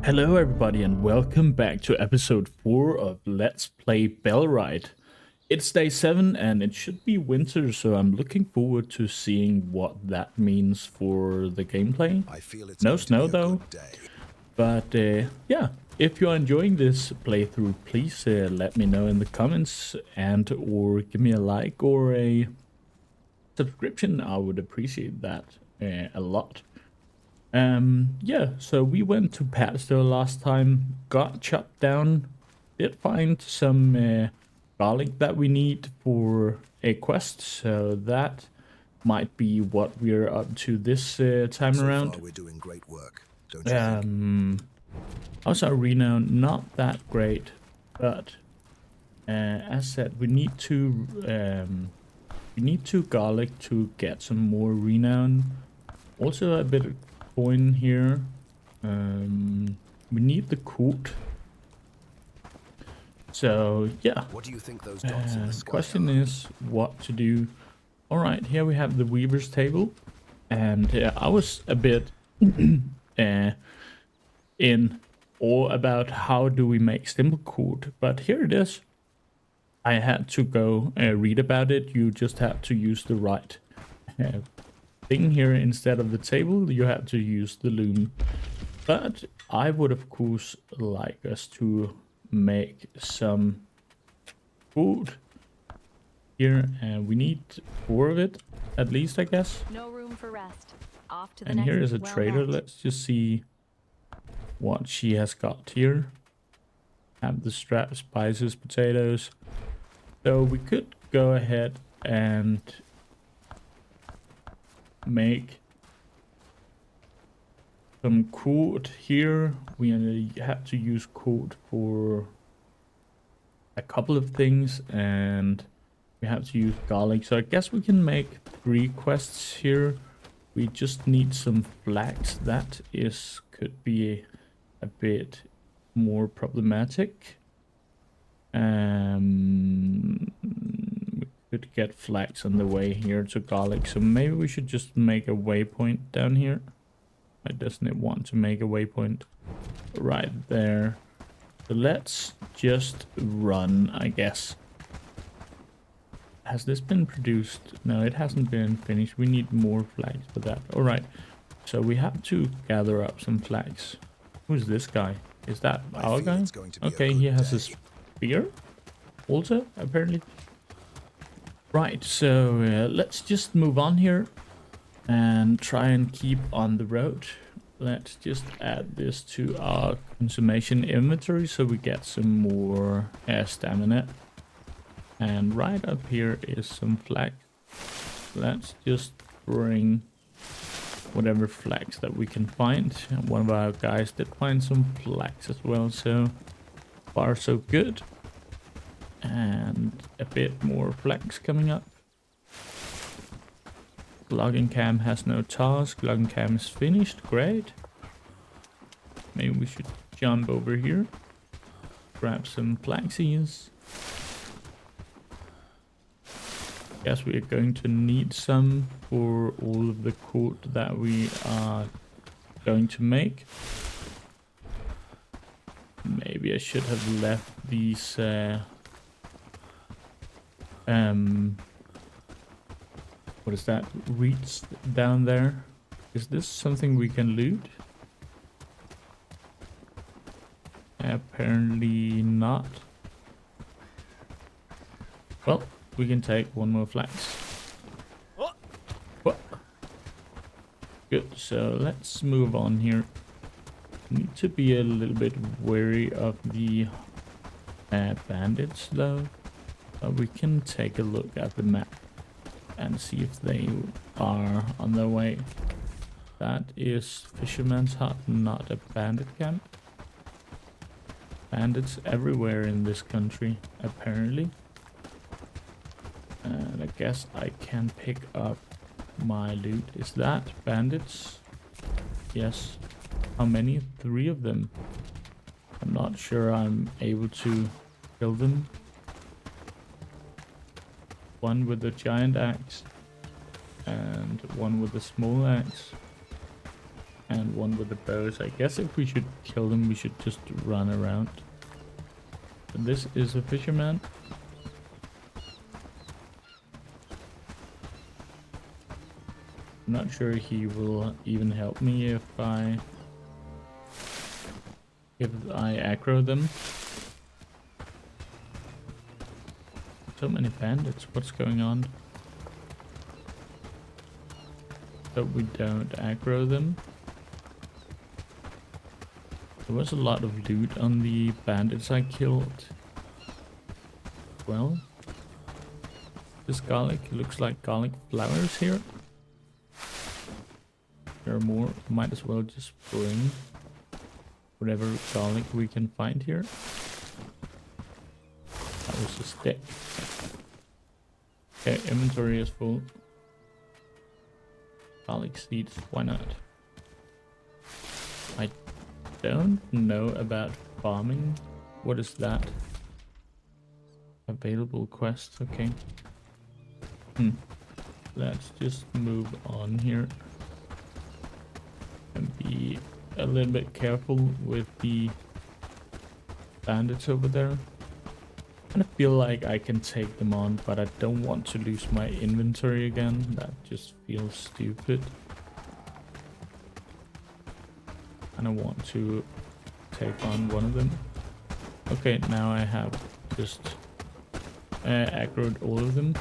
Hello everybody and welcome back to episode 4 of Let's Play Bellwright. It's day 7 and it should be winter, so I'm looking forward to seeing what that means for the gameplay. No snow though, but yeah, if you're enjoying this playthrough, please let me know in the comments and or give me a like or a subscription. I would appreciate that a lot. Yeah, so we went to Padstow last time, got chopped down, did find some garlic that we need for a quest, so that might be what we're up to this time around. We're doing great work, don't you think? Also renown, not that great, but as said, we need two garlic to get some more renown. Also a bit of coin here. We need the coot. So yeah. What do you think those dots in the sky Question are? is what to do. All right, here we have the weaver's table, and I was a bit in awe about how do we make simple coot, but here it is. I had to go read about it. You just have to use the right thing here. Instead of the table, you have to use the loom. But I would of course like us to make some food here, and we need 4 of it at least, I guess. No room for rest. Off to the And next here is a well trader. met. Let's just see what she has got here. Have the strap, spices, potatoes. So we could go ahead and make some coot here. We have to use coot for a couple of things, and we have to use garlic. So I guess we can make 3 quests here. We just need some flax. That could be a bit more problematic. We could get flax on the way here to garlic, so maybe we should just make a waypoint down here. Why doesn't it want to make a waypoint? Right there. So let's just run, I guess. Has this been produced? No, it hasn't been finished. We need more flax for that. Alright, so we have to gather up some flax. Who's this guy? Is that our feel guy? it's going to be a Okay, good he has a day. spear also, apparently. Right, so let's just move on here and try and keep on the road. Let's just add this to our consummation inventory so we get some more stamina. And right up here is some flax. Let's just bring whatever flax that we can find. One of our guys did find some flax as well, so far so good. And a bit more flax coming up. Logging cam has no task. Logging cam is finished. Great. Maybe we should jump over here. Grab some flaxies. Guess we are going to need some for all of the coat that we are going to make. Maybe I should have left these what is that? Reeds down there. Is this something we can loot? Apparently not. Well, we can take one more flax. What? Good, so let's move on here. Need to be a little bit wary of the bandits though. We can take a look at the map and see if they are on their way. That is Fisherman's Hut, not a bandit camp. Bandits everywhere in this country, apparently. And I guess I can pick up my loot. Is that bandits? Yes. How many? 3 of them. I'm not sure I'm able to kill them. One with a giant axe and one with a small axe. and one with the bows. I guess if we should kill them, we should just run around. But this is a fisherman. I'm not sure he will even help me if I aggro them. So many bandits, what's going on? So we don't aggro them. There was a lot of loot on the bandits I killed. Well, this garlic, it looks like garlic flowers here. There are more, might as well just bring whatever garlic we can find here. That was a stick. Okay, inventory is full. Garlic seeds, why not? I don't know about farming. What is that? Available quest, okay. Let's just move on here. And be a little bit careful with the bandits over there. I feel like I can take them on, but I don't want to lose my inventory again. That just feels stupid. And I want to take on one of them. Okay, now I have just aggroed all of them.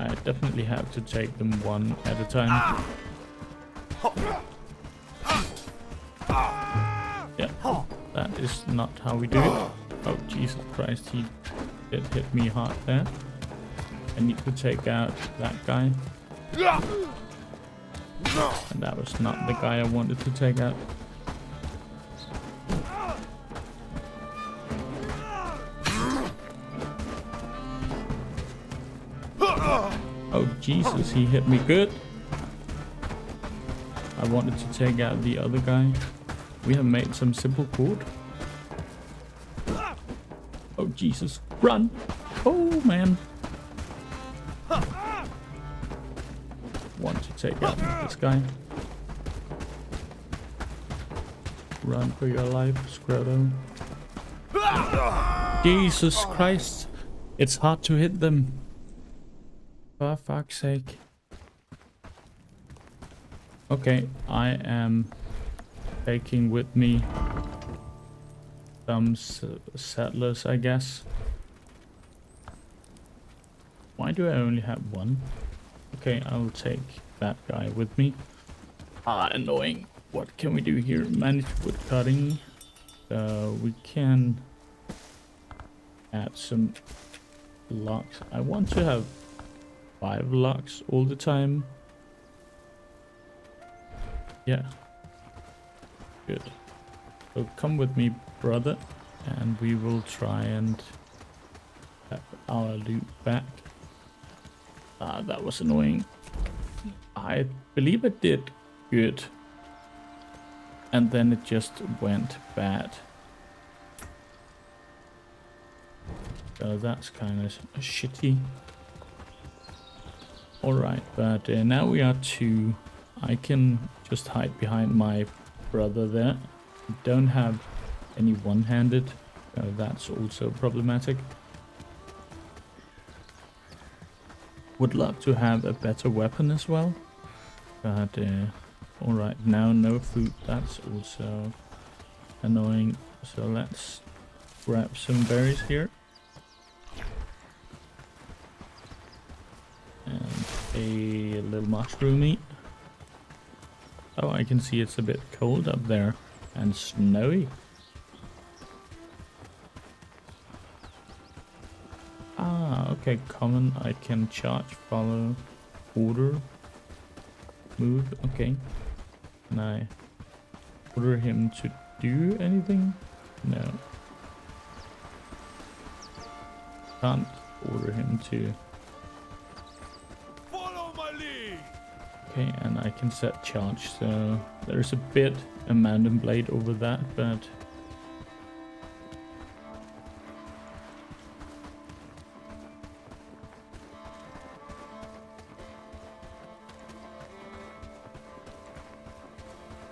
I definitely have to take them one at a time. Yeah, that is not how we do it. Oh, Jesus Christ, he did hit me hard there. I need to take out that guy. And that was not the guy I wanted to take out. Oh Jesus, he hit me good. I wanted to take out the other guy. We have made some simple cord. Oh Jesus, run! Oh man. Want to take out this guy. Run for your life, Scroto. Jesus Christ. It's hard to hit them. For fuck's sake. Okay, I am taking with me some settlers, I guess. Why do I only have one? Okay, I will take that guy with me. Annoying. What can we do here? Manage wood cutting. We can add some logs. I want to have 5 logs all the time. Yeah. Good. So come with me, brother, and we will try and have our loot back. That was annoying. I believe it did good. And then it just went bad. So that's kind of shitty. Alright, but now we are 2. I can just hide behind my brother there. We don't have any one-handed. That's also problematic. Would love to have a better weapon as well. But alright, now no food. That's also annoying. So let's grab some berries here. And a little mushroom meat. Oh, I can see it's a bit cold up there and snowy. Ah, okay, common. I can charge, follow, order, move. Okay. Can I order him to do anything? No. Can't order him to. Okay, and I can set charge, so there's a bit Amandum Blade over that, but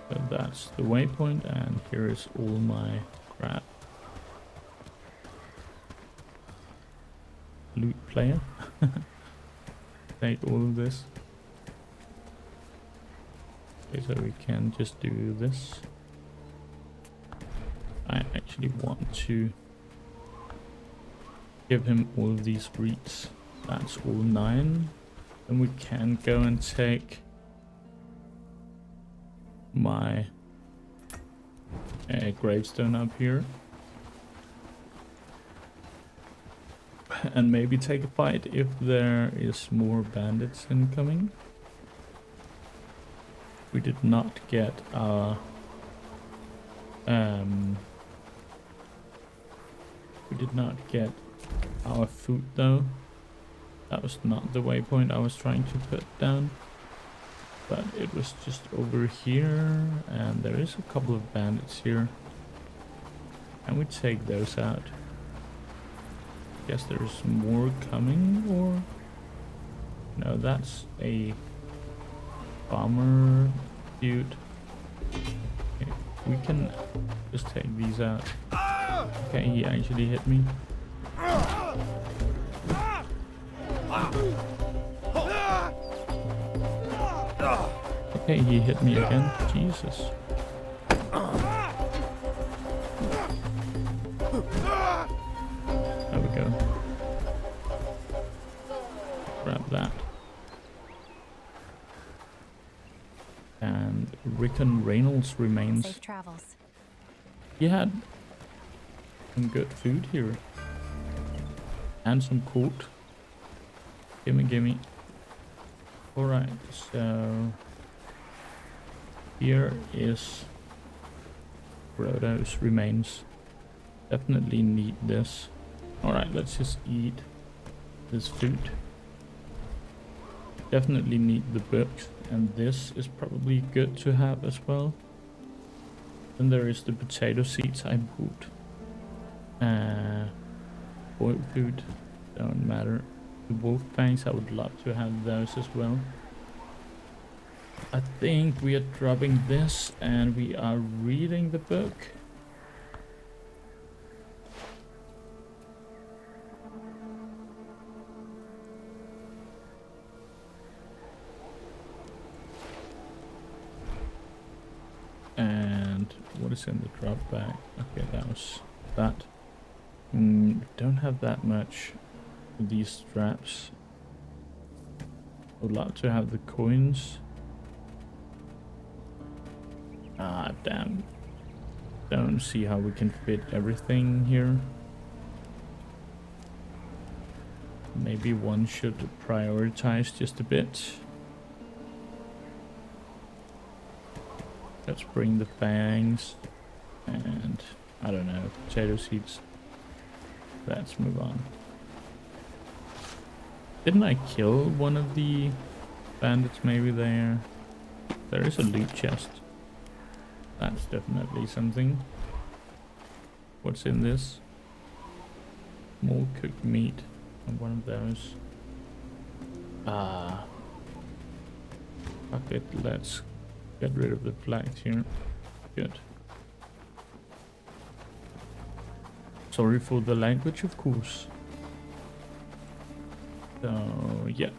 So that's the waypoint, and here is all my crap. Loot player. Take all of this. Okay, so we can just do this. I actually want to give him all of these wreaths. That's all 9. Then we can go and take my gravestone up here. And maybe take a fight if there is more bandits incoming. We did not get our food though. That was not the waypoint I was trying to put down, but it was just over here, and there is a couple of bandits here. Can we take those out? Guess there's more coming, or no, that's a farmer dude. Okay, we can just take these out. Okay, he actually hit me. Okay, he hit me again. Jesus. There we go. Grab that. And Rickon Reynolds remains. Safe travels. He had some good food here. And some coat. Gimme. Alright, so here is Frodo's remains. Definitely need this. Alright, let's just eat this food. Definitely need the books, and this is probably good to have as well. Then there is the potato seeds I bought. Boiled food, don't matter. The wolf fangs, I would love to have those as well. I think we are dropping this and we are reading the book. And what is in the drop bag? Okay, that was that. Don't have that much. These straps. I would love to have the coins. Ah, damn. Don't see how we can fit everything here. Maybe one should prioritize just a bit. Let's bring the fangs and I don't know, potato seeds. Let's move on. Didn't I kill one of the bandits maybe there? There is a loot chest. That's definitely something. What's in this? More cooked meat. And one of those. Ah. Fuck it, let's get rid of the flags here. Good. Sorry for the language, of course. So, yeah.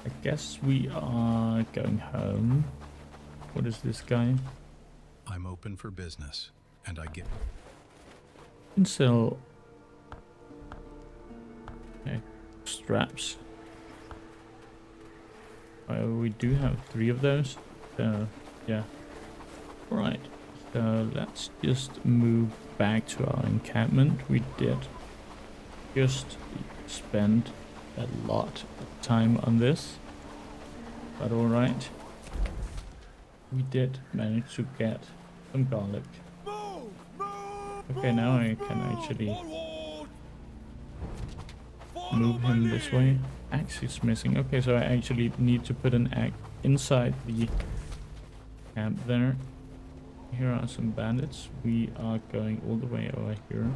I guess we are going home. What is this guy? I'm open for business, and I get... Can sell... Okay. Straps. Oh, we do have 3 of those. So, yeah. Right. So, let's just move back to our encampment. We did just spend a lot of time on this, but all right, we did manage to get some garlic. Okay, now I can actually move him this way. Axe is missing. Okay, so I actually need to put an axe inside the camp there. Here are some bandits. We are going all the way over here.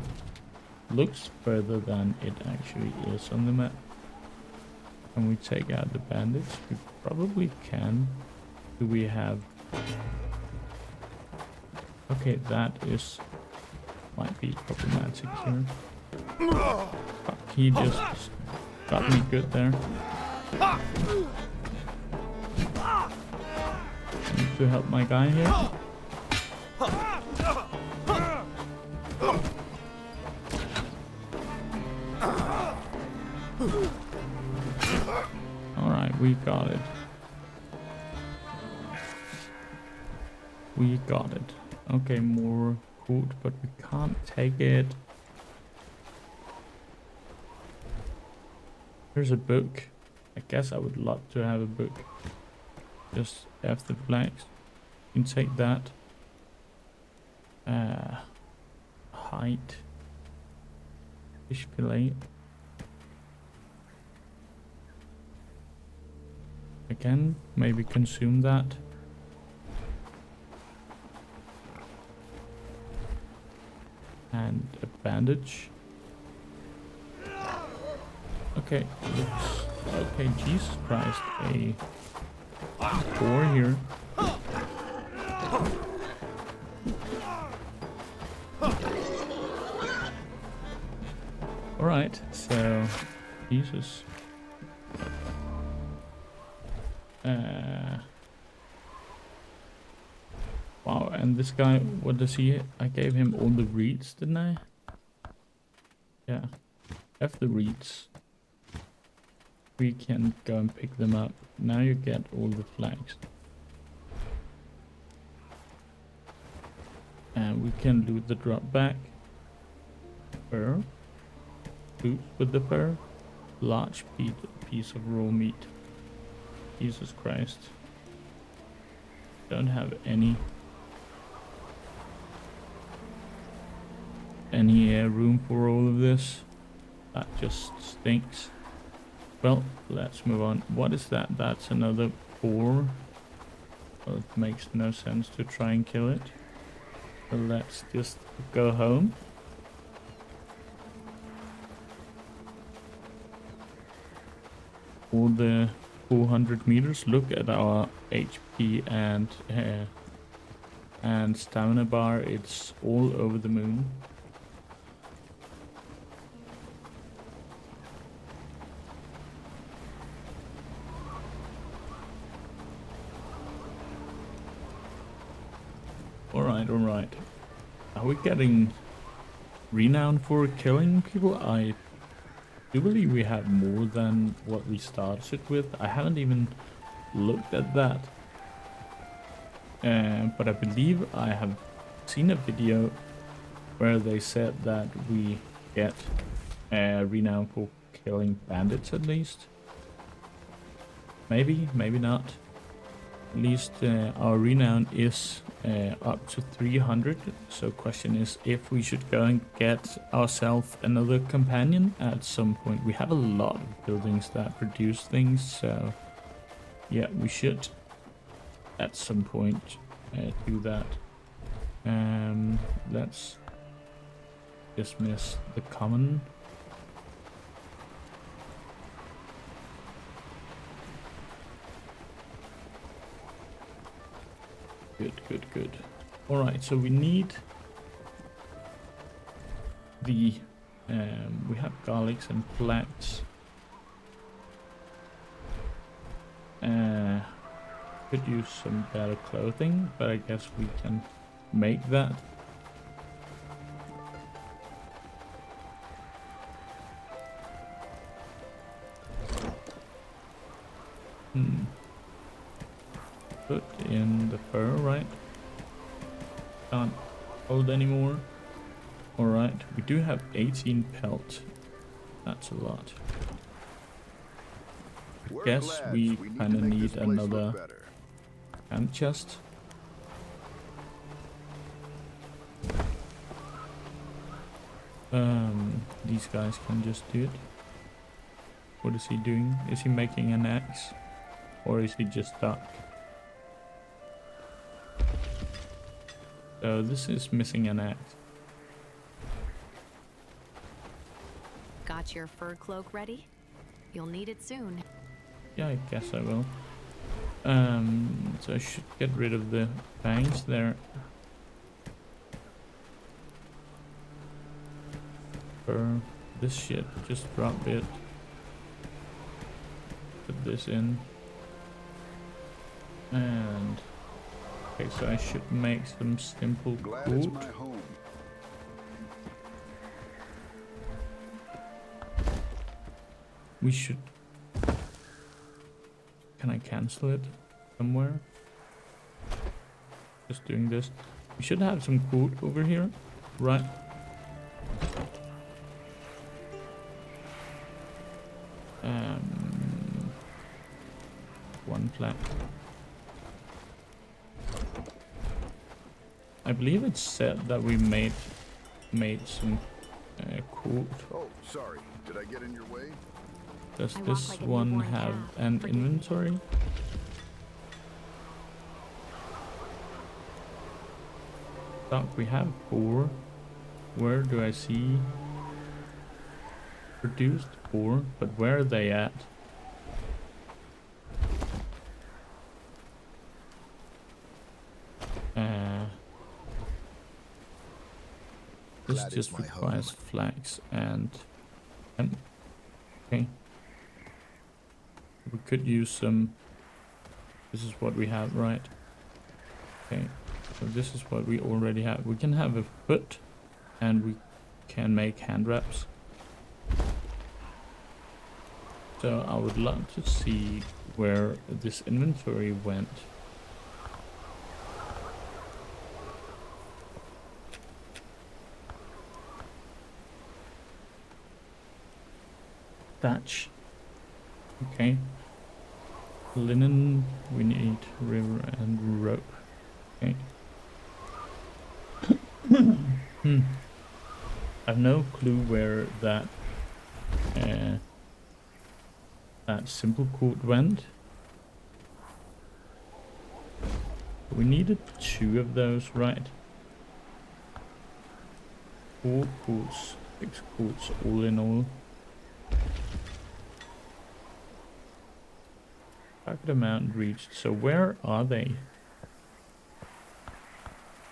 Looks further than it actually is on the map. Can we take out the bandits? We probably can. Do we have Okay, that is might be problematic here. Fuck, he just got me good there. Need to help my guy here. Alright, we got it. We got it. Okay, more food, but we can't take it. Here's a book. I guess I would love to have a book. Just F the flags. You can take that. Height. Fish fillet. Again, maybe consume that. And a bandage. Okay, looks okay. Jesus Christ, a door here. All right, so Jesus. Wow, and this guy, what does he? I gave him all the reeds, didn't I? Yeah, F the reeds. We can go and pick them up. Now you get all the flags. And we can loot the drop back. Fur. Boots with the fur. Large piece of raw meat. Jesus Christ. Don't have any room for all of this. That just stinks. Well, let's move on. What is that? That's another boar. Well, it makes no sense to try and kill it. So let's just go home. All the 400 meters. Look at our HP and stamina bar. It's all over the moon. Alright. Are we getting renowned for killing people? I do believe we have more than what we started with. I haven't even looked at that. But I believe I have seen a video where they said that we get renowned for killing bandits at least. Maybe not. At least our renown is up to 300. So question is if we should go and get ourselves another companion at some point. We have a lot of buildings that produce things, so yeah, we should at some point do that. Let's dismiss the common. Good. Alright, so we need the we have garlics and flax. Could use some better clothing, but I guess we can make that. Put in the fur, right? Can't hold anymore. Alright, we do have 18 pelt. That's a lot. Guess we kind of need another hand chest. These guys can just do it. What is he doing? Is he making an axe? Or is he just stuck? So this is missing an axe. Got your fur cloak ready? You'll need it soon. Yeah, I guess I will. So I should get rid of the fangs there. fur. This shit, just drop it. Put this in. And okay, so I should make some simple Glad it's coat. my home. We should. Can I cancel it somewhere? Just doing this. We should have some coat over here, right? One flag. I believe it said that we made some coat. Oh, sorry. Did I get in your way? Does I walk this like a one newborn have calf. an Forgive me. inventory? Thought we have 4. Where do I see produced 4? But where are they at? This Glad it's just my requires home. flags and okay. We could use some. This is what we have, right? Okay, so this is what we already have. We can have a foot, and we can make hand wraps. So I would love to see where this inventory went. Thatch. Okay. Linen, we need river and rope. Okay. I've no clue where that simple coat went. We needed 2 of those, right? 4 coats, 6 coats, all in all. Target amount reached. So where are they?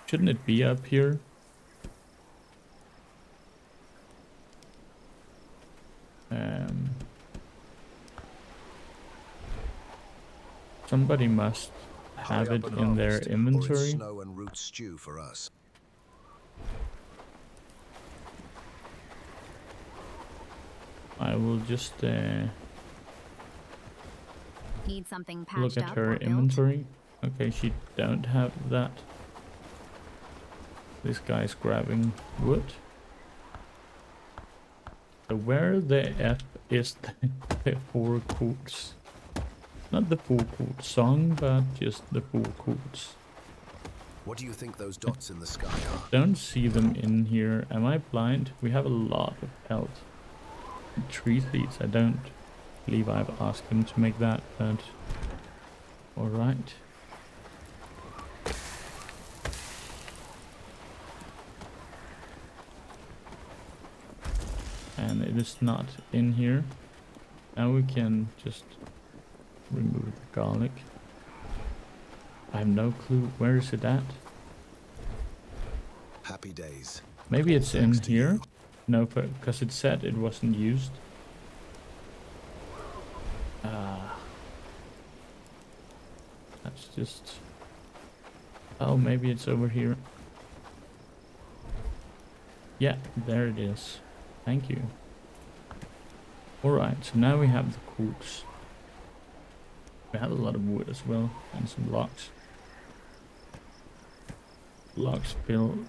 Shouldn't it be up here? Somebody must have Hurry it up and in their harvest, or it's inventory. snow and root stew for us. I will just Need something patched look at up her or built? inventory. Okay, she don't have that. This guy's grabbing wood. So where the F is the 4 coats? Not the 4 coat song, but just the 4 coats. What do you think those dots in the sky are? Don't see them in here. Am I blind? We have a lot of pelt. Tree seeds. I don't believe I've asked him to make that, but alright. And it is not in here. Now we can just remove the garlic. I have no clue. Where is it at? Happy days. Maybe it's in Thanks to here. you. No, because it said it wasn't used. That's just... Oh, maybe it's over here. Yeah, there it is. Thank you. Alright, so now we have the coats. We have a lot of wood as well, and some logs. Logs build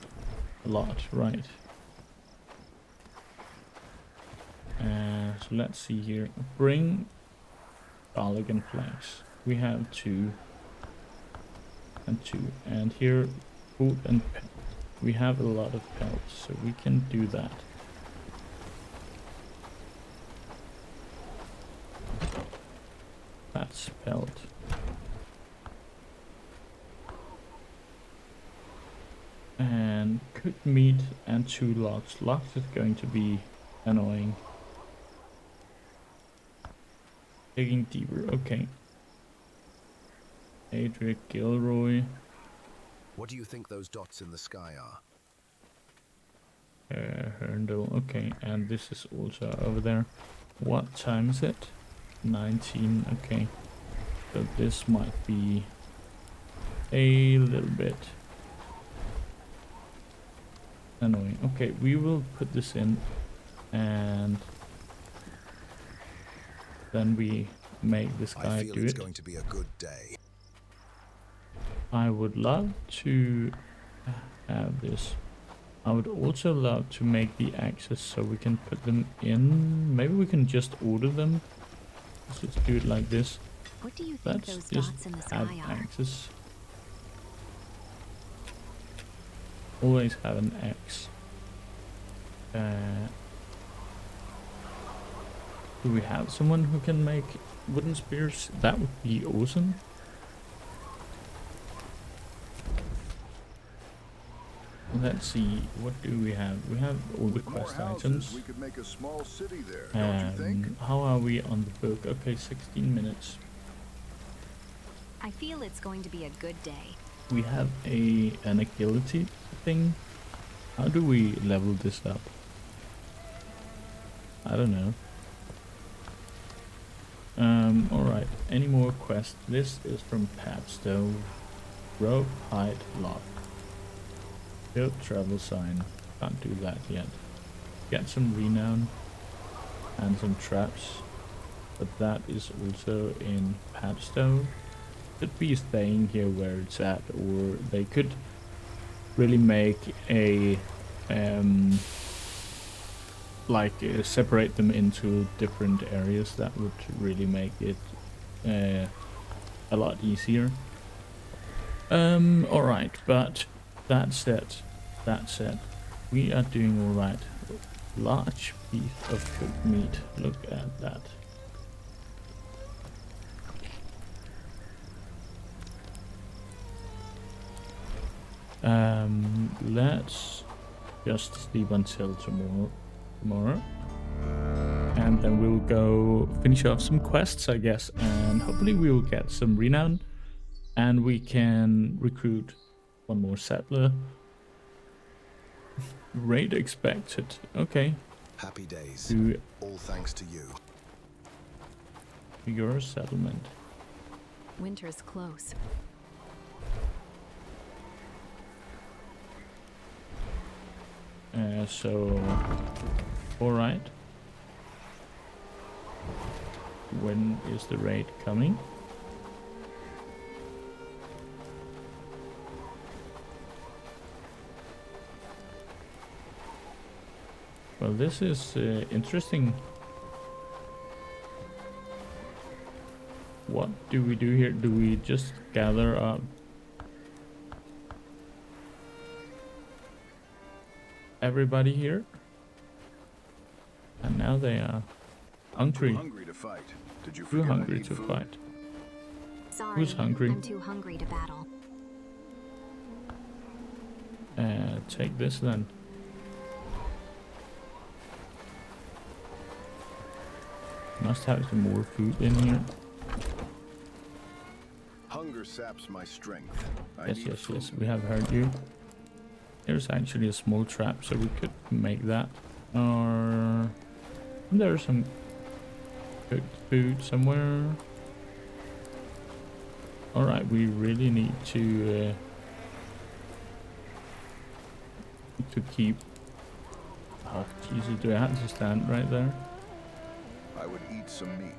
a lot, right. So let's see here. Bring garlic and flags. We have 2 and 2. And here, food and pelt. We have a lot of pelts, so we can do that. That's pelt. And cooked meat and 2 logs. Logs is going to be annoying. Digging deeper, okay. Adric Gilroy. What do you think those dots in the sky are? Herndl. Okay, and this is also over there. What time is it? 19. Okay, so this might be a little bit annoying. Okay, we will put this in, and then we make this guy I feel do it's it. going to be a good day. I would love to have this. I would also love to make the axes so we can put them in. Maybe we can just order them. Let's just do it like this. What do you think Let's those just dots in the add sky are? axes. Always have an axe. Do we have someone who can make wooden spears? That would be awesome. Let's see, what do we have? We have all the With more quest houses, items. we could make a small city there, don't you think? How are we on the book? Okay, 16 minutes. I feel it's going to be a good day. We have an agility thing. How do we level this up? I don't know. Alright, any more quests? This is from Papstone. Rope, height, lock. Build travel sign. Can't do that yet. Get some renown and some traps. But that is also in Papstone. Could be staying here where it's at, or they could really make a separate them into different areas. That would really make it a lot easier. Alright, but that's it. We are doing alright. Large piece of cooked meat. Look at that. Let's just sleep until tomorrow. And then we'll go finish off some quests, I guess, and hopefully we will get some renown and we can recruit one more settler. Raid expected. Okay. Happy days. To All thanks to you. your settlement. Winter's close. So, alright. When is the raid coming? Well, this is interesting. What do we do here? Do we just gather up everybody here? And now they are hungry. Too hungry to fight. Did you Too forget I hungry need to food? fight. Sorry, Who's hungry? I'm too hungry to battle. Take this then. Must have some more food in here. Hunger saps my strength. I Yes, need yes, food. yes. We have heard you. There's actually a small trap, so we could make that. Or there's some cooked food somewhere. Alright, we really need to keep. Oh, Jesus, do I have to stand right there? I would eat some meat.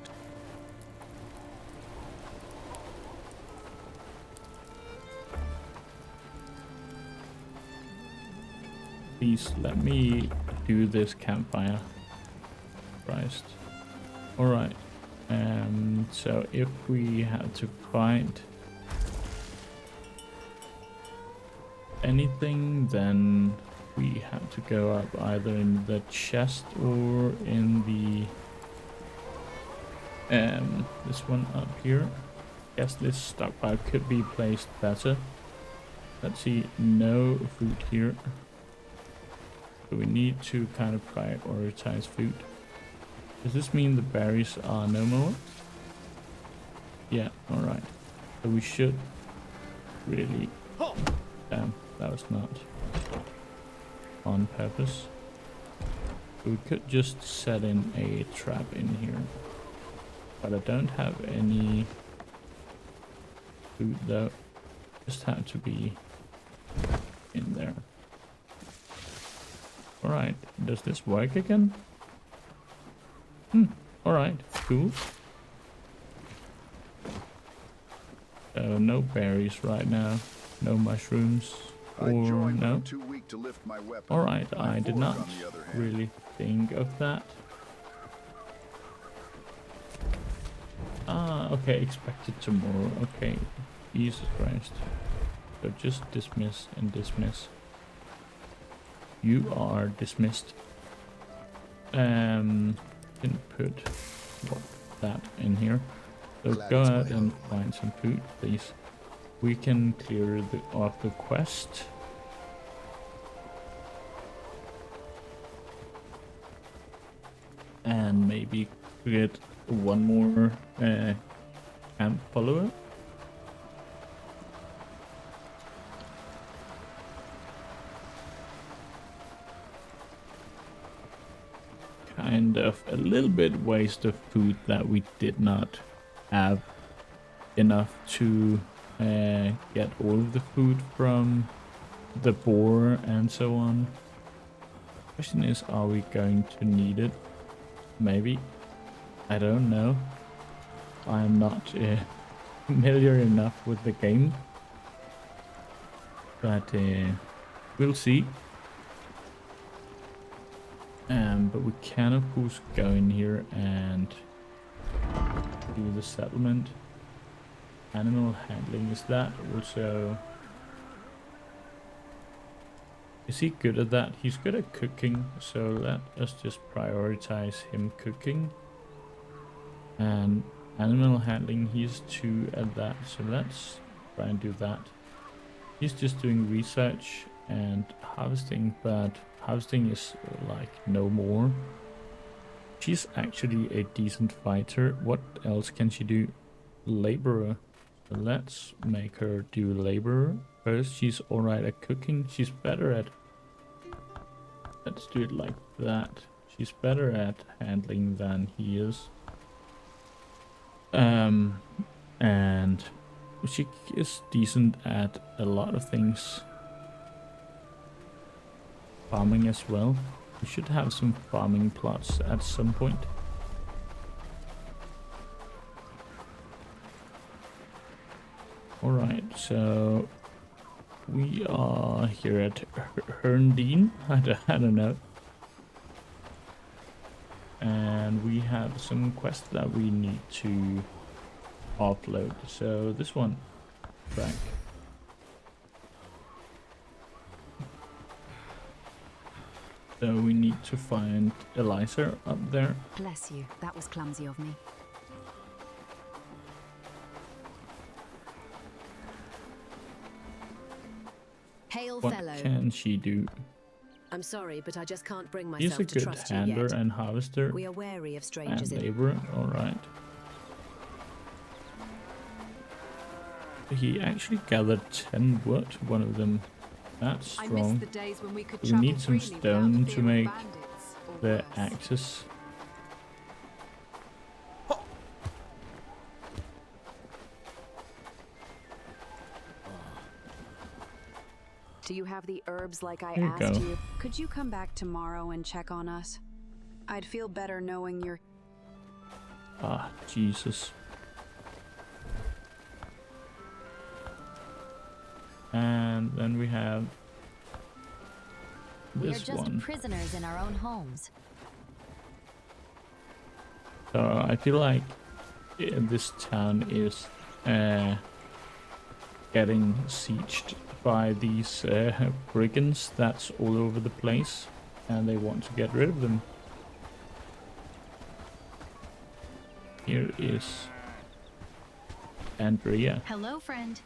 Please let me do this campfire. Christ. Alright. So if we had to find anything, then we have to go up either in the chest or in the this one up here. Guess this stockpile could be placed better. Let's see, no food here. So we need to kind of prioritize food. Does this mean the berries are no more? Yeah, alright. So we should really... Damn, that was not on purpose. We could just set in a trap in here. But I don't have any food though. Just have to be in there. Alright, does this work again? Alright, cool. So no berries right now, no mushrooms, or no. Too weak to lift my weapon. Alright, I did not on the other hand. really think of that. Ah, okay, expected tomorrow. Okay, Jesus Christ. So just dismiss and dismiss. You are dismissed. Can put that in here. So go out and find some food, please. We can clear off the quest. And maybe get one more camp follower. Kind of a little bit waste of food that we did not have enough to get all of the food from the boar and so on. Question is, are we going to need it? Maybe. I don't know. I'm not familiar enough with the game. But we'll see. But we can of course go in here and do the settlement. Animal handling, is that also... Is he good at that? He's good at cooking, so let us just prioritize him cooking. And animal handling, he's 2 at that, so let's try and do that. He's just doing research and harvesting, but harvesting is like no more. She's actually a decent fighter. What else can she do? Laborer. So let's make her do laborer first. She's alright at cooking. She's better at... Let's do it like that. She's better at handling than he is. And she is decent at a lot of things. Farming as well. We should have some farming plots at some point. Alright, so we are here at Herndine. I don't know. And we have some quests that we need to offload. So this one, track. So we need to find Eliza up there. Bless you. That was clumsy of me. Hail, What fellow. can she do? I'm sorry, but I just can't bring She's myself a to good trust you handler yet. and harvester We are wary of and strangers in... laborer. Alright. He actually gathered 10 wood, one of them. That's I miss strong. the days when we could We travel need some freely without stone the to fear of make bandits or the worse. axes. Do you have the herbs like I Here you asked go. you? Could you come back tomorrow and check on us? I'd feel better knowing you're... Ah, Jesus. And then we have We are this just one. prisoners in our own homes. So I feel like this town is getting sieged by these brigands that's all over the place, and they want to get rid of them. Here is Andrea. Hello, friend.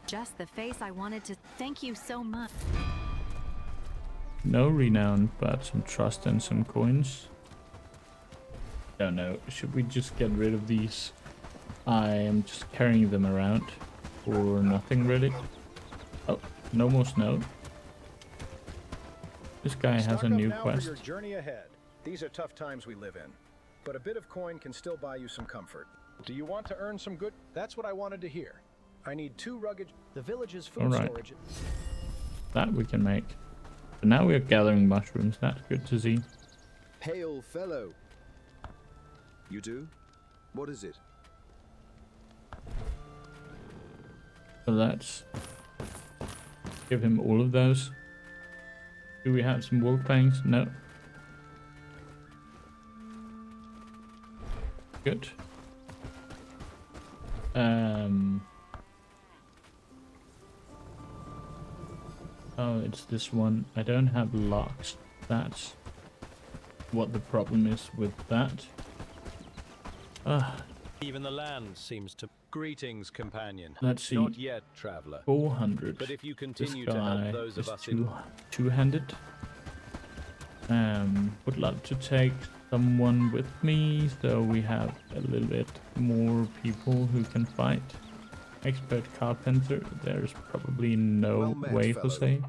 Just the face I wanted to thank you so much. No renown, but some trust and some coins. Don't know. Should we just get rid of these? I am just carrying them around for nothing really. Oh, no more snow. This guy has Stock a up new now for quest. your journey ahead. These are tough times we live in, but a bit of coin can still buy you some comfort. Do you want to earn some good? That's what I wanted to hear. I need 2 rugged. The village's food Alright. storage. That we can make. So now we are gathering mushrooms. That's good to see. Hail, fellow. You do? What is it? So let's give him all of those. Do we have some wolf fangs? No. Good. Oh, it's this one. I don't have locks. That's what the problem is with that. Even the land seems to. Greetings, companion. Let's see. Not yet, traveler. 400. But if you This continue to guy help those of is us in two-handed. Would love to take someone with me, so we have a little bit more people who can fight. Expert carpenter. There's probably no Well met, way fellow. for say.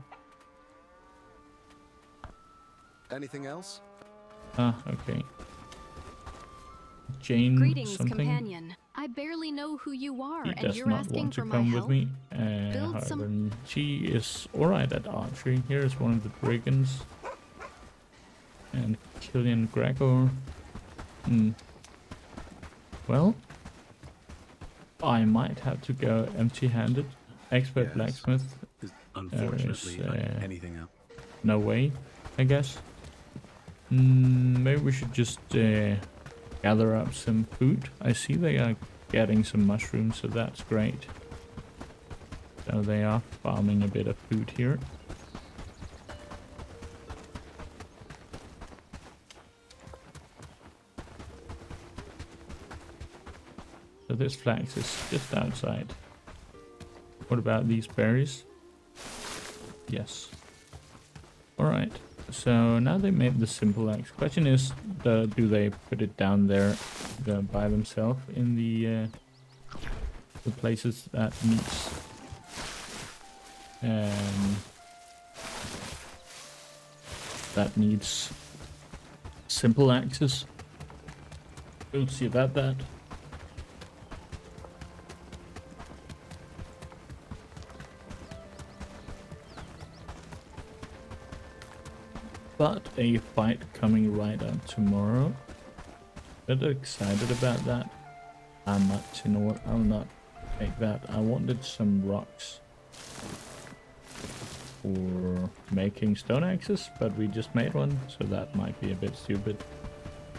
Anything else? Okay. Jane Greetings, something. companion. I barely know who you are, She and does you're not asking want to for my come with help. me. Build However, some- she is alright at archery. Here's one of the brigands. And Killian Gregor. Well, I might have to go empty-handed. Expert Yes. blacksmith. Unfortunately, There is, anything else? No way, I guess. Maybe we should just gather up some food. I see they are getting some mushrooms, so that's great. So they are farming a bit of food here. So this flax is just outside. What about these berries? Yes. Alright. So now they made the simple axe. Question is, do they put it down there by themselves in the places that needs simple axes? We'll see about that. But a fight coming right up tomorrow. Bit excited about that. I'm not, you know what, I'll not take that. I wanted some rocks for making stone axes, but we just made one, so that might be a bit stupid.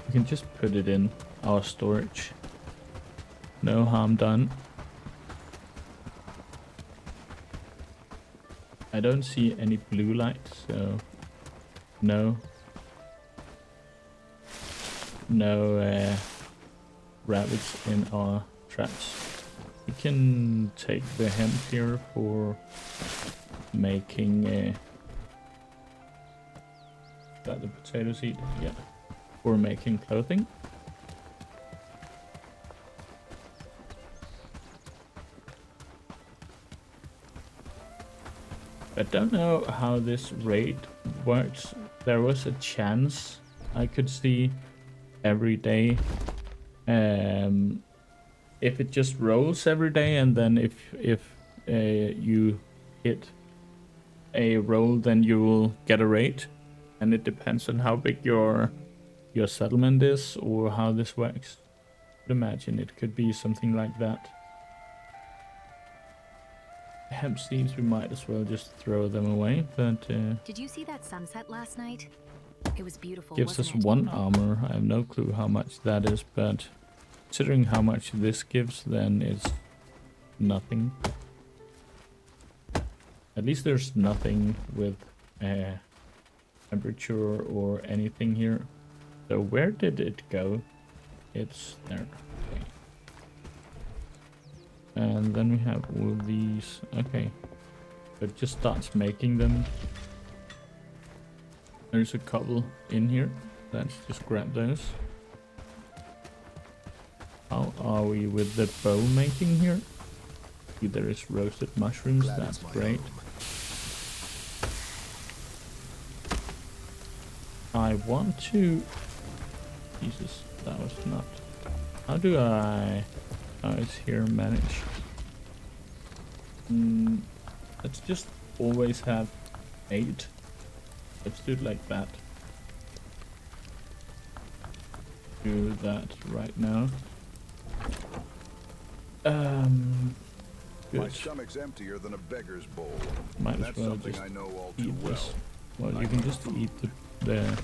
We can just put it in our storage. No harm done. I don't see any blue lights, so no rabbits in our traps. We can take the hemp here for making got the potato seed, yeah, for making clothing. I don't know how this raid works. There was a chance I could see every day if it just rolls every day, and then if you hit a roll, then you will get a raid, and it depends on how big your settlement is or how this works. I'd imagine it could be something like that. Hemp seeds, we might as well just throw them away, but Did you see that sunset last night? It was beautiful. gives us wasn't it? 1 armor. I have no clue how much that is, but considering how much this gives, then it's nothing. At least there's nothing with temperature or anything here. So where did it go? It's there. Okay. And then we have all these. Okay. So it just starts making them. There's a couple in here. Let's just grab those. How are we with the bow making here? See, there is roasted mushrooms. Glad That's it's my great. home. I want to... Jesus, that was not... How do I... Oh, it's here, manage. Let's just always have 8. Let's do it like that. Do that right now. My Good. stomach's emptier than a beggar's bowl. Might as That's well something just I know all too eat well. this. Well, you can just eat the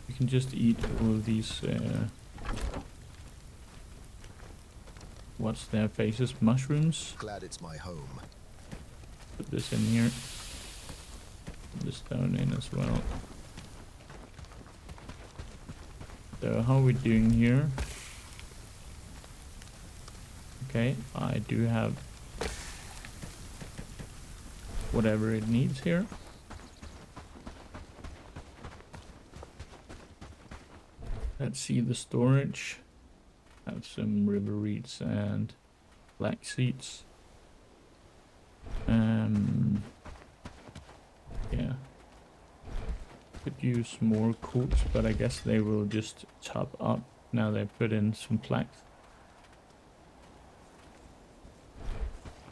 you can just eat all of these what's their faces? Mushrooms. Glad it's my home. Put this in here. Put the stone in as well. So how are we doing here? Okay, I do have whatever it needs here. Let's see the storage. Have some river reeds and black seeds. Yeah. Could use more quartz, but I guess they will just chop up now they put in some flax.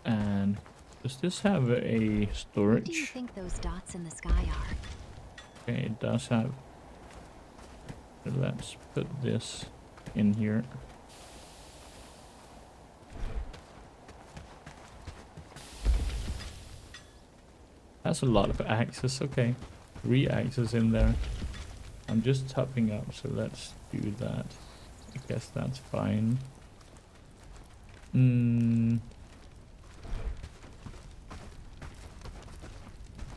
And does this have a storage? What do you think those dots in the sky are? Okay, it does have. So let's put this in here. That's a lot of axes. Okay, 3 axes in there. I'm just topping up, so let's do that. I guess that's fine.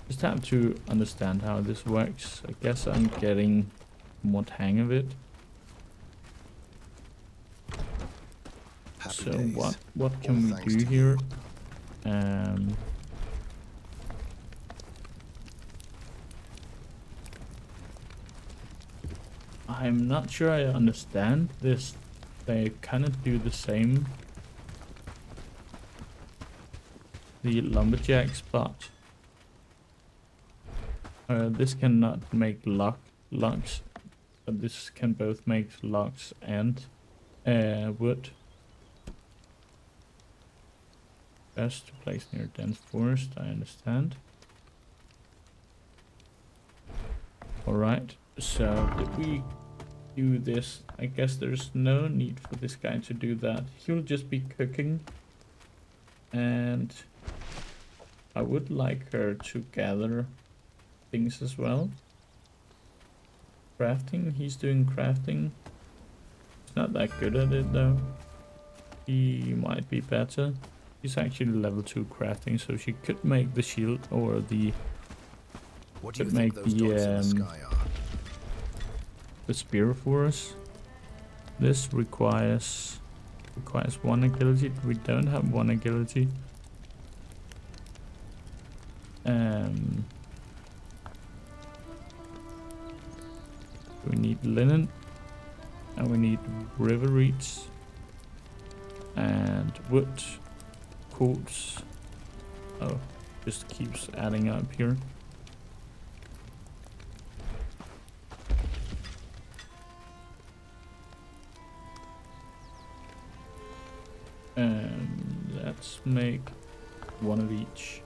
Just have to understand how this works. I guess I'm getting somewhat hang of it. Happy So days. what can we thanks do to here? you. I'm not sure I understand this. They kind of do the same. The lumberjacks, but this cannot make logs, but this can both make logs and wood. Best to place near dense forest, I understand. Alright, so did we do this? I guess there's no need for this guy to do that. He'll just be cooking. And I would like her to gather things as well. Crafting, he's doing crafting. He's not that good at it though. He might be better. He's actually level 2 crafting, so she could make the shield or the What do you could make think those dots in the sky are? the spear for us. This requires 1 agility. We don't have 1 agility. We need linen, and we need river reeds and wood, quartz. Oh, just keeps adding up here. Let's make 1 of each.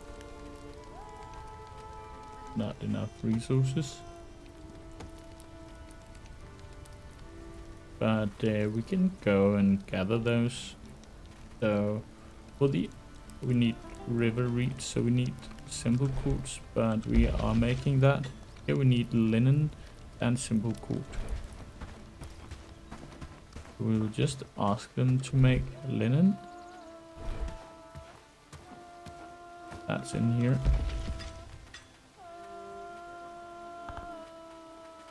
Not enough resources. But we can go and gather those. So we need river reeds, so we need simple quartz, but we are making that. Here we need linen and simple quartz. We'll just ask them to make linen. That's in here.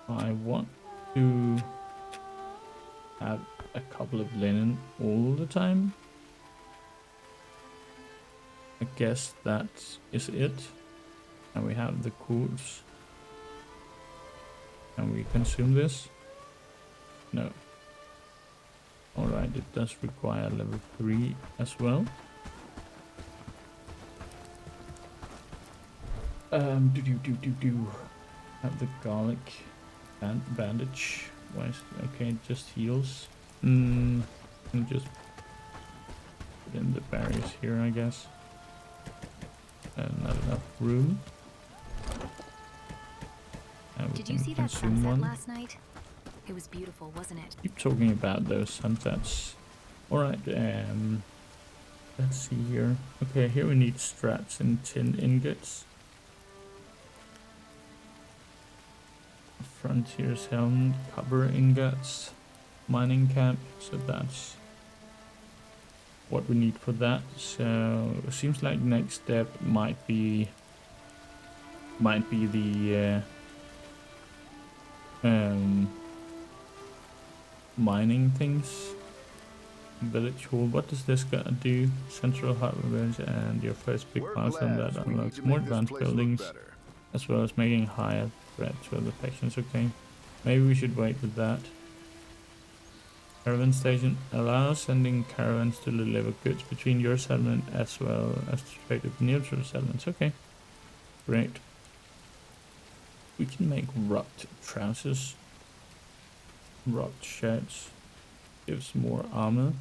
I want to have a couple of linen all the time. I guess that is it. And we have the quartz. Can we consume this? No. Alright, it does require level 3 as well. Do. Have the garlic bandage. Why is it okay? Just heals. And just put in the barriers here, I guess. And not enough room. Did you see that sunset last night? It was beautiful, wasn't it? Keep talking about those sunsets. Alright, let's see here. Okay, here we need straps and tin ingots. Frontier's helm, copper ingots, mining camp, so that's what we need for that. So it seems like next step might be the mining things. Village hall. What does this gotta do? Central harbor village, and your first big milestone that unlocks more advanced buildings, as well as making higher threat to other factions. Okay, maybe we should wait with that. Caravan station allows sending caravans to deliver goods between your settlement as well as to trade with neutral settlements. Okay, great. We can make rugged trousers, rugged shirts, gives more armor.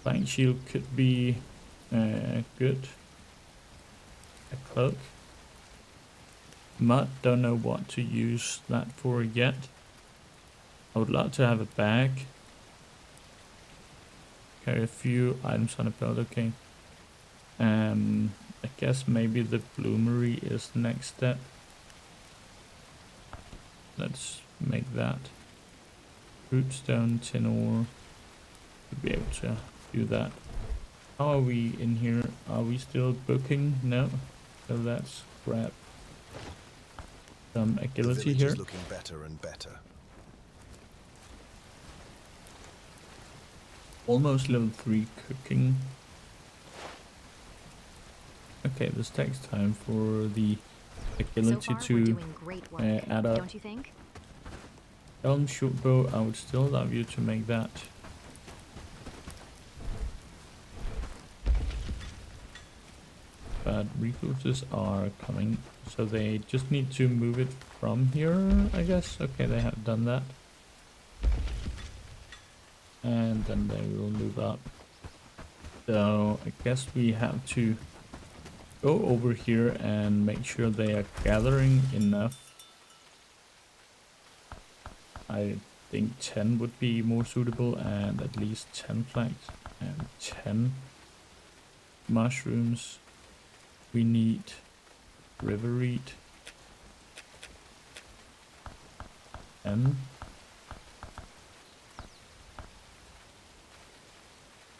Flying shield could be good. A cloak. Mud, don't know what to use that for yet. I would love to have a bag. Carry a few items on a belt, okay. I guess maybe the bloomery is the next step. Let's make that. Rootstone, tin ore. To be able to do that. How are we in here? Are we still booking? No. So let's grab some agility here. Looking better and better. Almost level 3 cooking. Okay, this takes time for the agility to add up. Don't you think? Elm short bow, I would still love you to make that. But recruiters are coming, so they just need to move it from here, I guess. Okay, they have done that. And then they will move up. So I guess we have to go over here and make sure they are gathering enough. I think 10 would be more suitable, and at least 10 flags and 10 mushrooms. We need river reed. 10.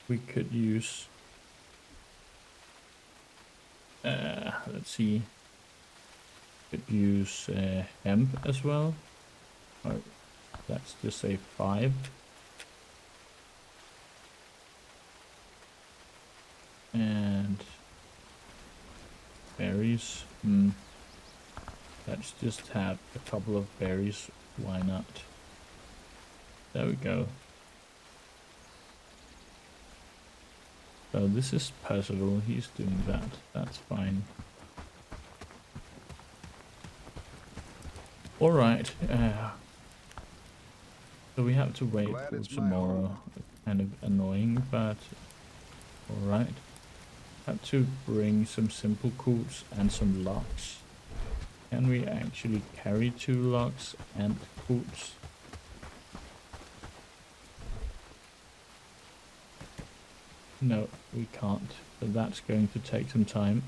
We could use let's see, could use hemp as well, or let's just say 5. And berries, let's just have a couple of berries, why not? There we go. So this is Percival, he's doing that, that's fine. Alright, so we have to wait till tomorrow, kind of annoying, but alright. Have to bring some simple coats and some locks. Can we actually carry 2 locks and coats? No, we can't, so that's going to take some time.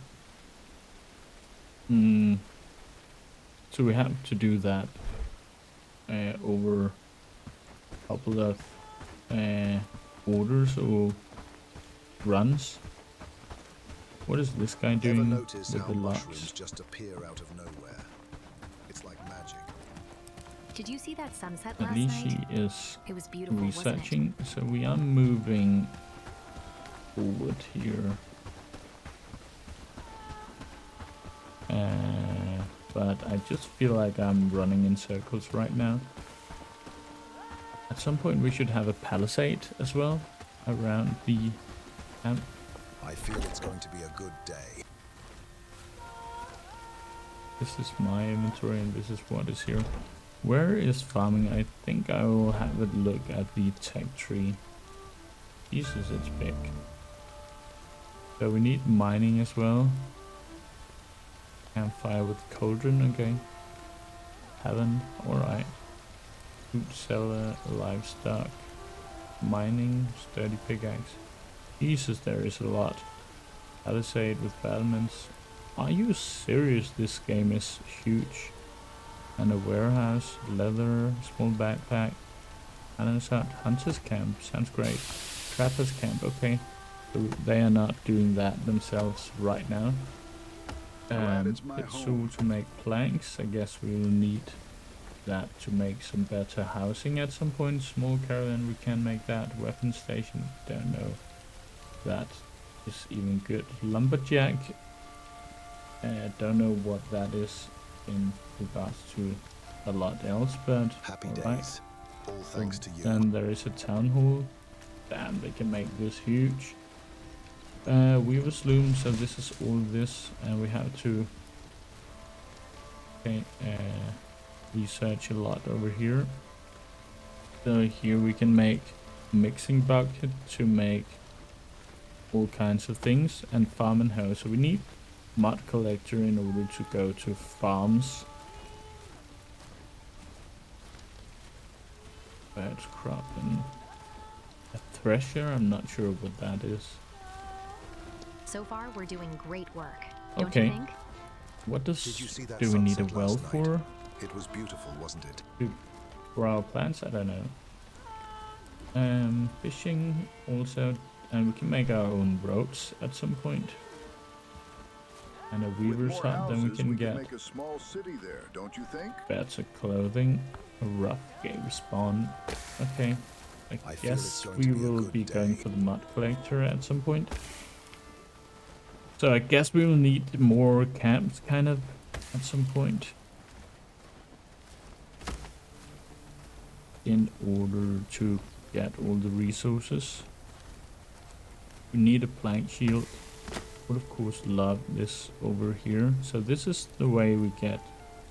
So we have to do that over a couple of orders or runs. What is this guy doing with the locks? Just appear out of nowhere. It's like magic. Did you see that sunset At last least night? he is It was beautiful, researching, so we are moving forward here. But I just feel like I'm running in circles right now. At some point we should have a palisade as well around the camp. I feel it's going to be a good day. This is my inventory and this is what is here. Where is farming? I think I will have a look at the tech tree. Jesus, it's big. So we need mining as well. Campfire with cauldron, okay. Haven't, alright. Food seller, livestock, mining, sturdy pickaxe. Jesus, there is a lot. Palisade with battlements. Are you serious? This game is huge. And a warehouse, leather, small backpack. Hunter's camp, sounds great. Trapper's camp, okay. So they are not doing that themselves right now. It's so to make planks, I guess we will need that to make some better housing at some point. Small caravan, we can make that. Weapon station, don't know that is even good. Lumberjack, don't know what that is in regards to a lot else, but Happy right. days. All thanks to you. Then there is a town hall. Damn, they can make this huge. Weaver's loom, so this is all this, and we have to research a lot over here. So here we can make mixing bucket to make all kinds of things, and farm and hoe. So we need mud collector in order to go to farms. Birds crop and a thresher, I'm not sure what that is. So far, we're doing great work. Don't Okay. you think? What Did you see that do we need a sunset well last night? for? It was beautiful, wasn't it? For our plants? I don't know. Fishing also, and we can make our own ropes at some point. And a With weaver's more hut, then we houses, can get make a small city there, don't you think? better clothing. A rough game spawn. Okay. I I feel guess it's going we to be a will good be going day. for the mud collector at some point. So I guess we will need more camps kind of at some point. In order to get all the resources. We need a plank shield. Would of course love this over here. So this is the way we get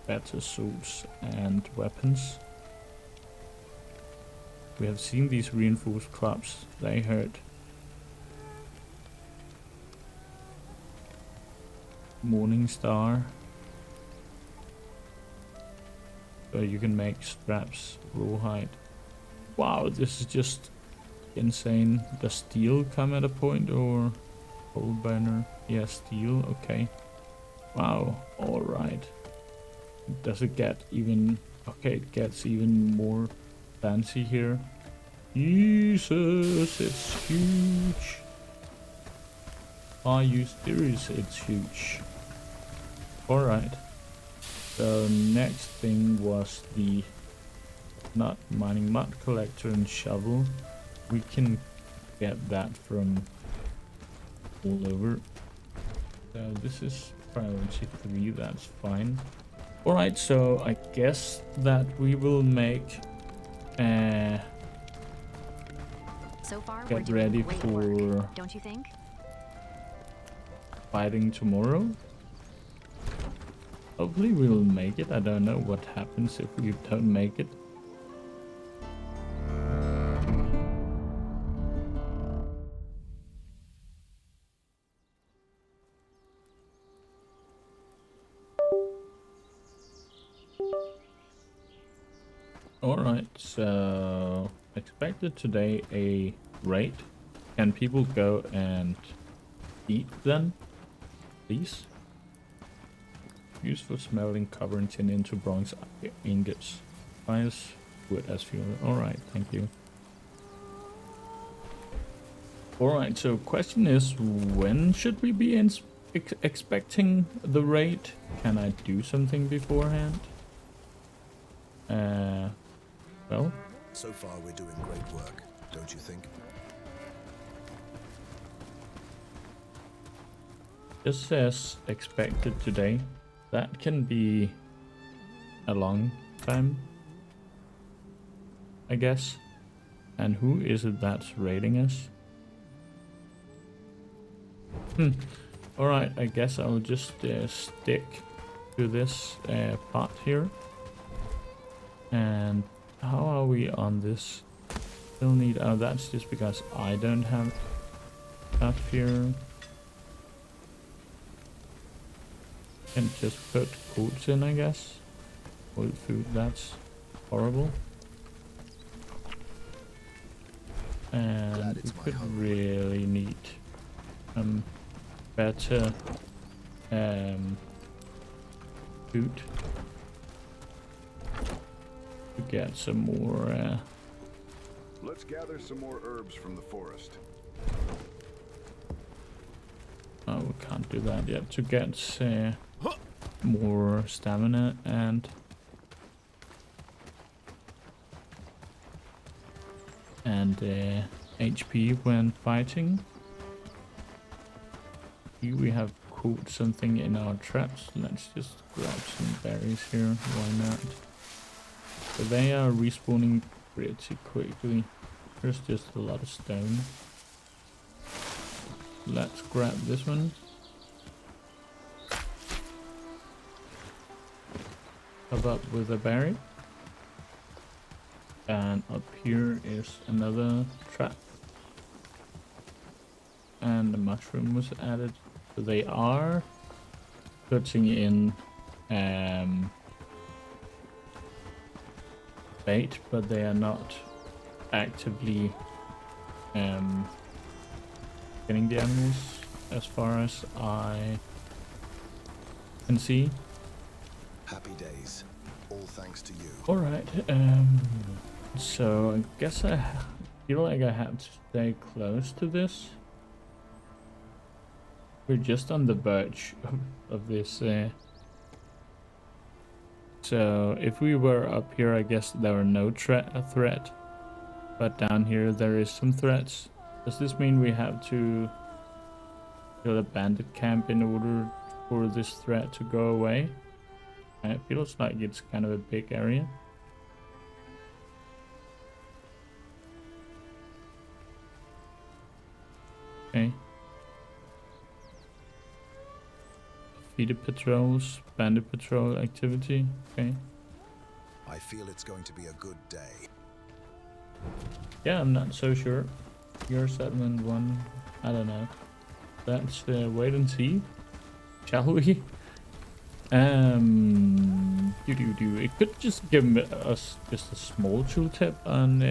better swords and weapons. We have seen these reinforced clubs. They hurt. Morning Star. So you can make straps, rawhide. Wow, this is just insane. Does steel come at a point or coal burner? Yeah, steel, okay. Wow, alright. Does it get even... Okay, it gets even more fancy here. Jesus, it's huge. Are you serious? It's huge. Alright. So next thing was the not mining mud collector and shovel. We can get that from all over. So this is priority 3, that's fine. Alright, so I guess that we will make So far, we're get doing ready great for work. Don't you think? fighting tomorrow. Hopefully we will make it. I don't know what happens if we don't make it. Alright, so expected today a raid. Can people go and eat then? Please? Used for smelting copper and tin into bronze ingots. Fires wood as fuel. Alright, thank you. Alright, so question is, when should we be expecting the raid? Can I do something beforehand? Well, So far, we're doing great work, don't you think? just says expected today. That can be a long time, I guess. And who is it that's raiding us? Alright, I guess I'll just stick to this pot here. And how are we on this? Still need, oh, that's just because I don't have stuff here. Can just put foods in, I guess. Old food, that's horrible. And we could really need better food to get some more. Let's gather some more herbs from the forest. Oh, we can't do that yet. To get more stamina and HP when fighting. Here we have caught something in our traps. Let's just grab some berries here. Why not? So they are respawning pretty quickly. There's just a lot of stone. Let's grab this one. Up with a berry. And up here is another trap. And the mushroom was added. So they are putting in bait, but they are not actively getting the animals as far as I can see. Happy days. All thanks to you. Alright, so I guess I feel like I have to stay close to this. We're just on the verge of this. So if we were up here, I guess there were no threat. But down here there is some threats. Does this mean we have to build a bandit camp in order for this threat to go away? It feels like it's kind of a big area. Okay. Defeated patrols, bandit patrol activity. Okay. I feel it's going to be a good day. Yeah, I'm not so sure. Your settlement one, I don't know. Let's wait and see. Shall we? It could just give us just a small tooltip on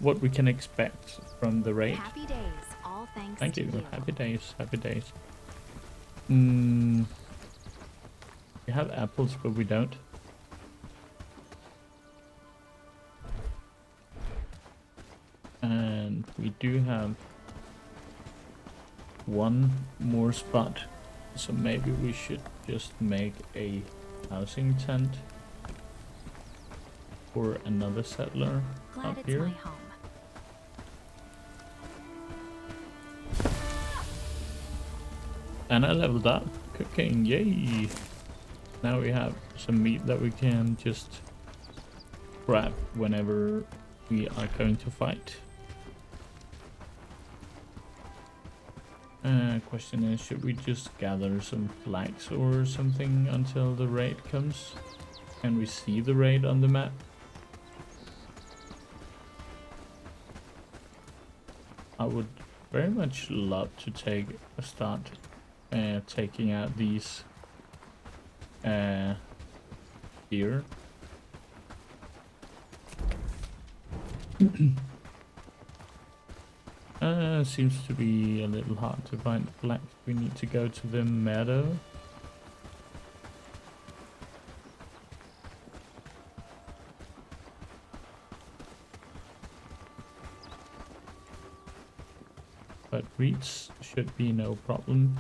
what we can expect from the raid. Happy days, all thanks Thank to you. you. Happy days, happy days. We have apples, but we don't. And we do have one more spot, so maybe we should just make a housing tent for another settler Glad up it's here. my home. And I leveled up. Cooking, yay! Now we have some meat that we can just grab whenever we are going to fight. Question is, should we just gather some flags or something until the raid comes? Can we see the raid on the map? I would very much love to take a start taking out these here. Seems to be a little hard to find flags. We need to go to the meadow. But reeds should be no problem.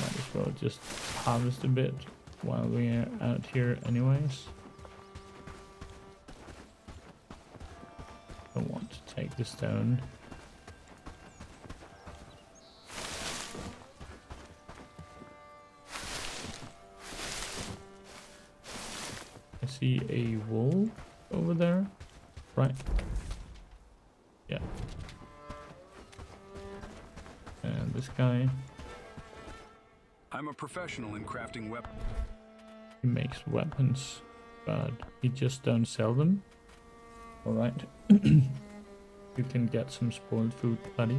Might as well just harvest a bit while we're out here anyways. Don't want to take the stone. I see a wolf over there, right? Yeah. And this guy. I'm a professional in crafting weapons. He makes weapons, but he just don't sell them. Alright. You can get some spoiled food, buddy.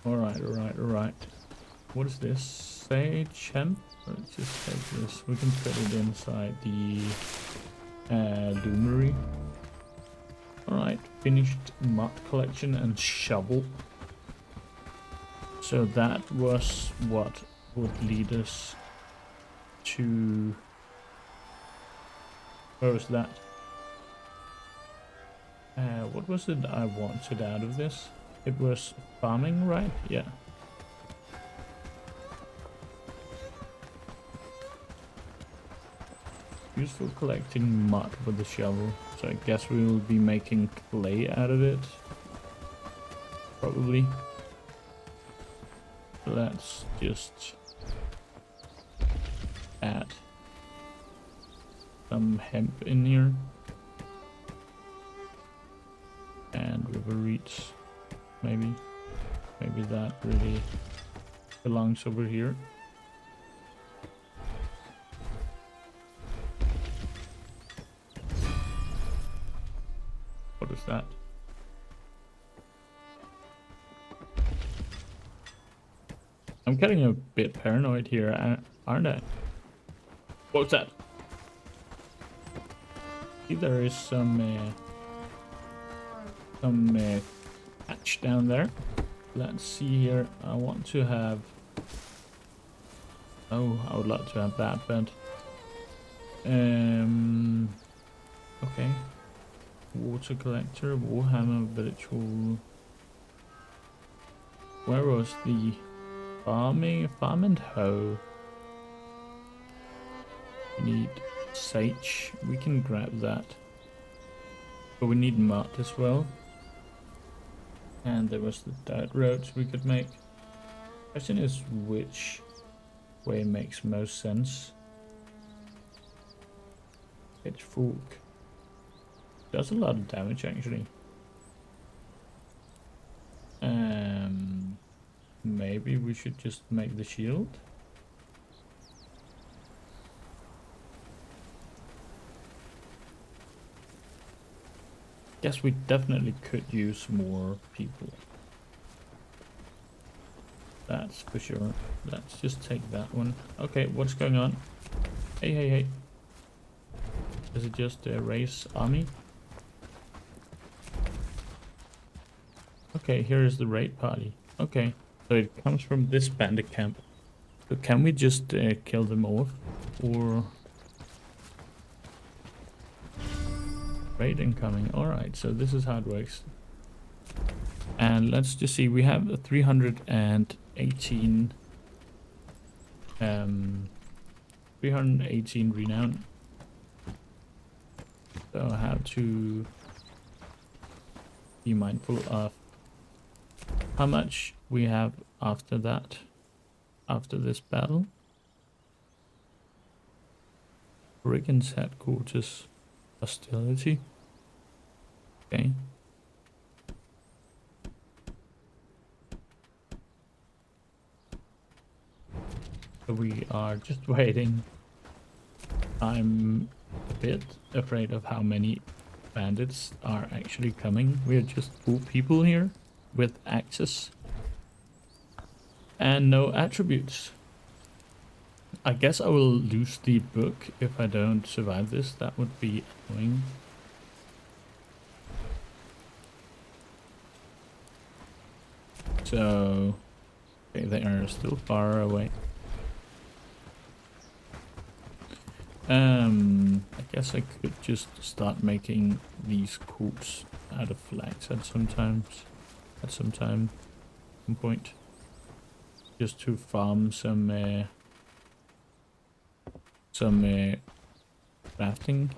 Alright. What is this? Sage hemp? Let's just take this. We can put it inside the doomery. Alright, finished mud collection and shovel. So that was what would lead us to... Where was that? What was it I wanted out of this? It was farming, right? Yeah. Useful collecting mud with the shovel. So I guess we will be making clay out of it. Probably. Let's just add some hemp in here. And river reeds. Maybe that really belongs over here. What is that? I'm getting a bit paranoid here, aren't I? What's that? See, there is some hatch down there. Let's see here. I want to have... Oh, I would like to have that, but... Okay. Water collector, warhammer, village hall. Where was the farm and hoe? We need sage. We can grab that. But we need mud as well. And there was the dirt roads we could make. Question is which way makes most sense. Pitchfork. Does a lot of damage actually. Maybe we should just make the shield. Guess we definitely could use more people. That's for sure. Let's just take that one. Okay, what's going on? Hey. Is it just a race army? Okay, here is the raid party. Okay, so it comes from this bandit camp. So can we just kill them off? Or... Raid incoming. Alright, so this is how it works. And let's just see, we have a 318 renown. So I have to be mindful of how much we have after that, after this battle. Brigand's headquarters. Hostility. Okay. So we are just waiting. I'm a bit afraid of how many bandits are actually coming. We're just 4 people here with axes and no attributes. I guess I will lose the book if I don't survive this. That would be annoying. So, okay, they are still far away. I guess I could just start making these coats out of flags at some point, just to farm some crafting.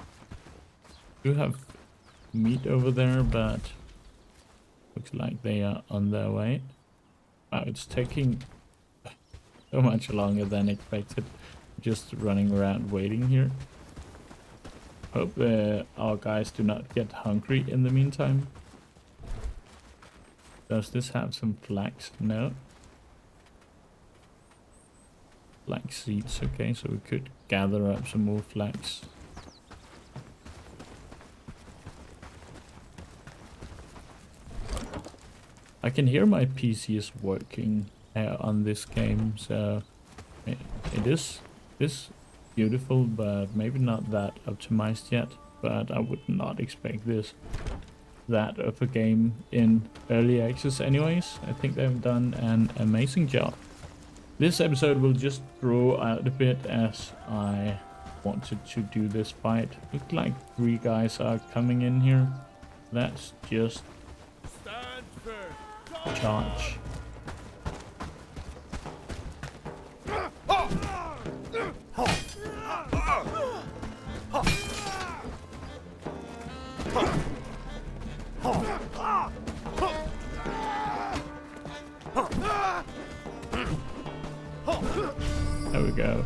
Do have meat over there, but looks like they are on their way. Wow, it's taking so much longer than expected. Just running around waiting here. Hope our guys do not get hungry in the meantime. Does this have some flags? No. flax seeds. Okay, so we could gather up some more flax. I can hear my PC is working on this game, so it is beautiful, but maybe not that optimized yet. But I would not expect that of a game in early access anyways. I think they've done an amazing job. This episode will just draw out a bit as I wanted to do this fight. Look like 3 guys are coming in here. Let's just charge. There we go.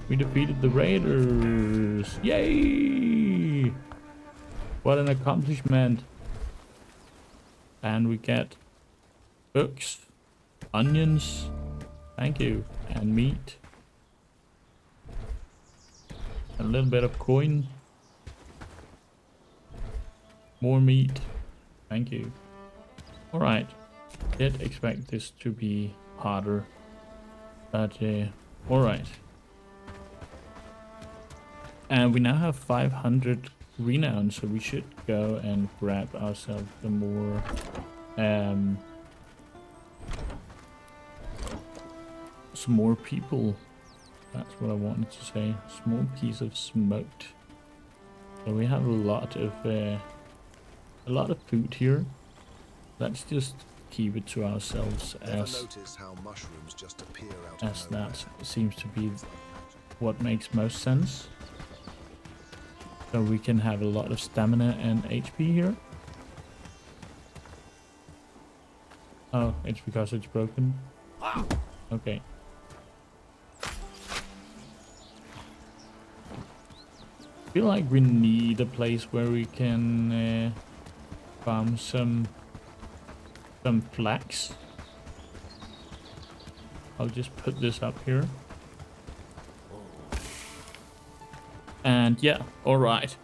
We defeated the raiders. Yay! What an accomplishment. And we get books, onions, thank you, and meat. A little bit of coin. More meat. Thank you. Alright. Did expect this to be harder. But alright. And we now have 500 renown, so we should go and grab ourselves some more people. That's what I wanted to say. Small piece of smoked. So we have a lot of food here. Let's just keep it to ourselves as that seems to be what makes most sense. So we can have a lot of stamina and HP here. Oh, it's because it's broken. Okay. I feel like we need a place where we can farm some flax. I'll just put this up here. And yeah, alright.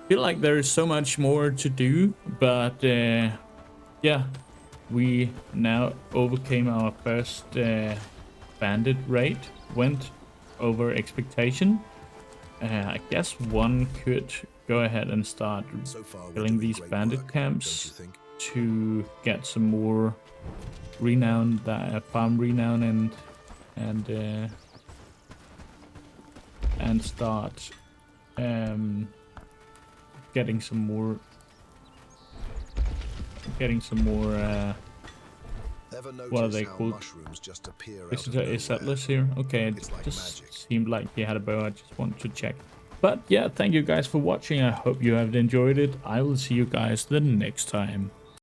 Feel like there is so much more to do, but yeah, we now overcame our first bandit raid, went over expectation. I guess one could go ahead and start filling these bandit camps to get some more renown, farm renown, and start getting some more what are they called? Is settlers here? Okay, it just seemed like he had a bow. I just wanted to check. But yeah, thank you guys for watching. I hope you have enjoyed it. I will see you guys the next time.